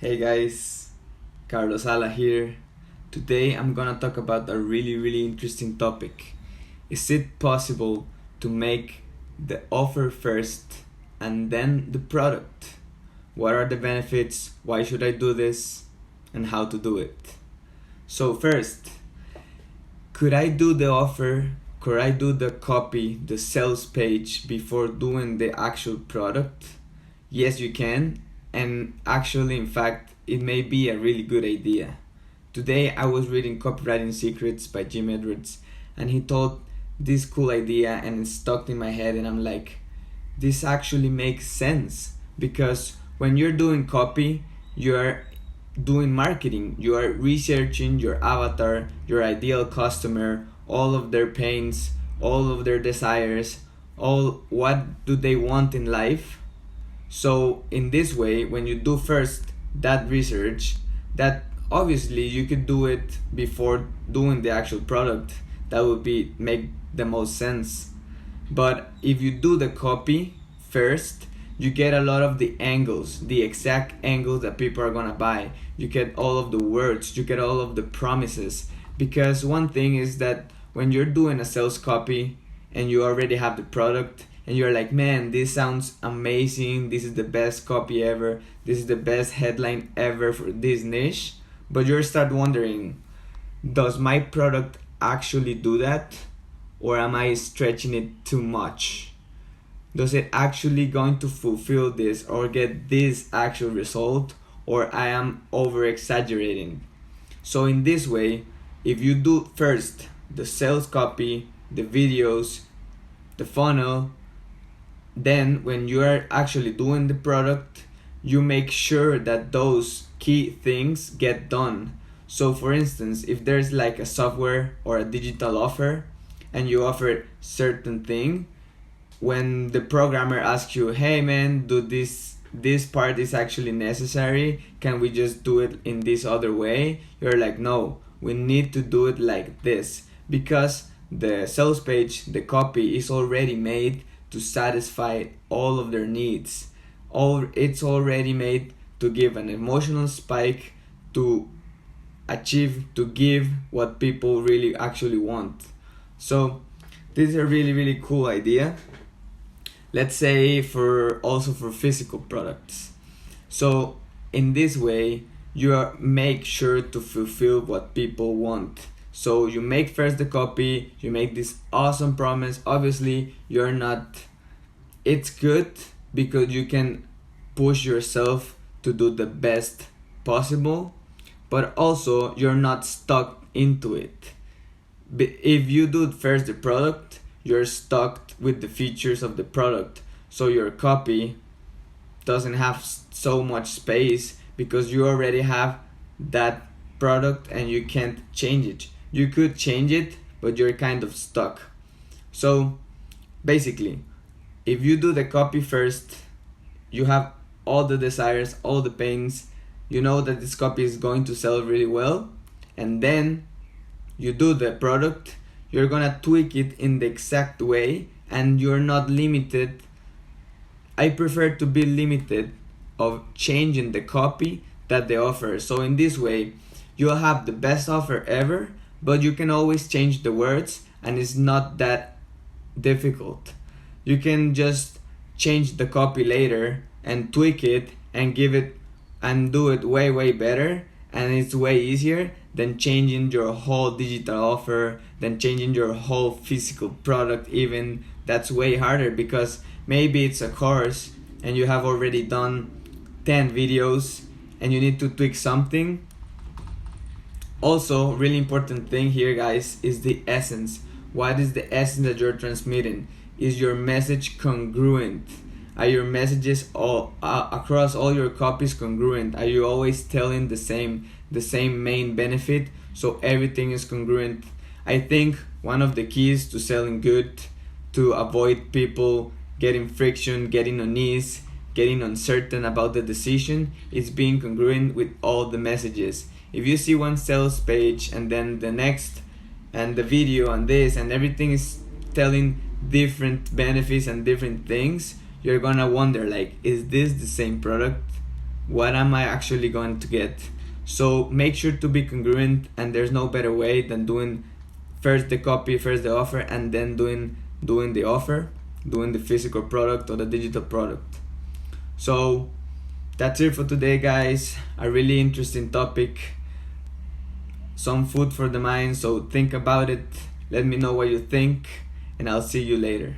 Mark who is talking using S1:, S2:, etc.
S1: Hey guys, Carlos Sala here. Today I'm gonna talk about a really interesting topic. Is it possible to make the offer first and then the product? What are the benefits? Why should I do this? And how to do it? So, first, could I do the offer? Could I do the copy, the sales page before doing the actual product? Yes, you can, and actually, in fact, it may be a really good idea. Today, I was reading Copywriting Secrets by Jim Edwards, and he told this cool idea, and it stuck in my head, and I'm like, this actually makes sense because when you're doing copy, you're doing marketing, you are researching your avatar, your ideal customer, all of their pains, all of their desires, all what do they want in life. So in this way, when you do first that research, that obviously you could do it before doing the actual product. That would be make the most sense. But if you do the copy first, you get a lot of the angles, the exact angles that people are gonna buy. You get all of the words, you get all of the promises. Because one thing is that when you're doing a sales copy and you already have the product, and you're like, man, this sounds amazing, this is the best copy ever, this is the best headline ever for this niche, but you start wondering, does my product actually do that, or am I stretching it too much? Does it actually going to fulfill this or get this actual result, or I am over exaggerating? So in this way, if you do first the sales copy, the videos, the funnel, then when you are actually doing the product, you make sure that those key things get done. So for instance, if there's like a software or a digital offer and you offer certain thing, when the programmer asks you, hey man, do this part is actually necessary, can we just do it in this other way? You're like, no, we need to do it like this, because the sales page, the copy is already made to satisfy all of their needs. It's already made to give an emotional spike, to give what people really actually want. So this is a really cool idea. Let's say for physical products. So in this way, make sure to fulfill what people want. So you make first the copy, you make this awesome promise. Obviously, it's good because you can push yourself to do the best possible, but also you're not stuck into it. If you do first the product, you're stuck with the features of the product. So your copy doesn't have so much space because you already have that product and you can't change it. You could change it, but you're kind of stuck. So basically, if you do the copy first, you have all the desires, all the pains, you know that this copy is going to sell really well, and then you do the product, you're gonna tweak it in the exact way, and you're not limited. I prefer to be limited of changing the copy that they offer. So in this way, you'll have the best offer ever, but you can always change the words and it's not that difficult. You can just change the copy later and tweak it and give it and do it way better, and it's way easier than changing your whole digital offer, than changing your whole physical product. Even that's way harder because maybe it's a course and you have already done 10 videos and you need to tweak something. Also, really important thing here, guys, is the essence. What is the essence that you're transmitting? Is your message congruent? Are your messages all across all your copies congruent? Are you always telling the same main benefit, so everything is congruent? I think one of the keys to selling good, to avoid people getting friction, getting unease, getting uncertain about the decision, is being congruent with all the messages. If you see one sales page and then the next and the video and this and everything is telling different benefits and different things, you're gonna wonder, like, is this the same product? what am I actually going to get? So make sure to be congruent, and there's no better way than doing first the copy, first the offer, and then doing the offer, doing the physical product or the digital product. So that's it for today, guys. A really interesting topic, some food for the mind. So think about it, let me know what you think, and I'll see you later.